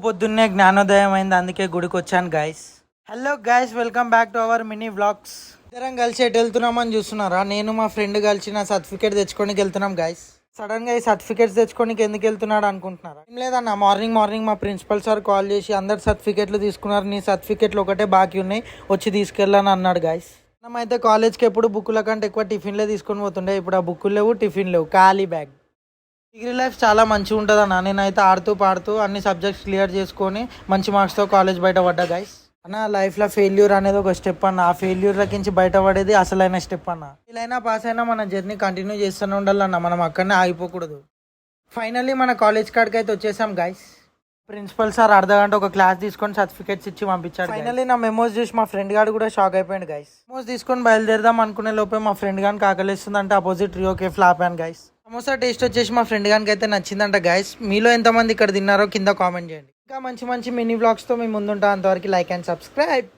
పొద్దున్నే జ్ఞానోదయం అయింది, అందుకే గుడికి వచ్చాను guys. Hello guys, welcome back to our mini vlogs. ఇద్దరం కలిసి ఎటు వెళ్తున్నామని చూస్తున్నారా? నేను మా ఫ్రెండ్ కలిసి నా సర్టిఫికేట్ తెచ్చుకోనికి వెళ్తున్నాం గైస్. సడన్ గా ఈ సర్టిఫికేట్స్ తెచ్చుకోనికి ఎందుకు వెళ్తున్నాడు అనుకుంటున్నారా? ఏం లేదన్న, మార్నింగ్ మా ప్రిన్సిపల్ సార్ కాల్ చేసి అందరు సర్టిఫికేట్లు తీసుకున్నారు, నీ సర్టిఫికేట్లు ఒకటే బాకీ ఉన్నాయి, వచ్చి తీసుకెళ్ళని అన్నాడు గైస్. మనమైతే కాలేజ్కి ఎప్పుడు బుక్కుల కంటే ఎక్కువ టిఫిన్లే తీసుకొని పోతుండే. ఇప్పుడు ఆ బుక్కులు లేవు, టిఫిన్ లేవు, ఖాళీ బ్యాగ్. డిగ్రీ లైఫ్ చాలా మంచిగా ఉంటుంది అన్న. నేనైతే ఆడుతూ పాడుతూ అన్ని సబ్జెక్ట్స్ క్లియర్ చేసుకొని మంచి మార్క్స్తో కాలేజ్ బయట పడ్డా గైస్. అన్న, లైఫ్లో ఫెయిల్యూర్ అనేది ఒక స్టెప్ అన్న. ఆ ఫెయిల్యూర్ రకించి బయటపడేది అసలైన స్టెప్ అన్న. ఇలా పాస్ అయినా మన జర్నీ కంటిన్యూ చేస్తూనే ఉండాలన్న, మనం అక్కడనే ఆగిపోకూడదు. ఫైనల్లీ మన కాలేజ్ కాడికి అయితే వచ్చేసాం గైస్. ప్రిన్సిపల్ సార్ అర్ధగంట ఒక క్లాస్ తీసుకొని సర్టిఫికేట్స్ ఇచ్చి పంపించాడు. ఫైనల్లీ నా మెమోస్ చూసి మా ఫ్రెండ్ గారు కూడా షాక్ అయిపోయాడు గైస్. మెమోస్ తీసుకొని బయలుదేరదాం అనుకునే లోపే మా ఫ్రెండ్ గానికి ఆకలిస్తుందంటే అపోజిట్ రియో కేఫ్లో ఆపాను గైస్. సమోసా టేస్ట్ వచ్చేసి మా ఫ్రెండ్ గానికి అయితే నచ్చిందంట గైస్. మీలో ఎంతమంది ఇక్కడ తిన్నారో కింద కామెంట్ చేయండి. ఇంకా మంచి మంచి మినీ వ్లాగ్స్తో మీ ముందుంటా. అంతవరకు లైక్ అండ్ సబ్స్క్రైబ్.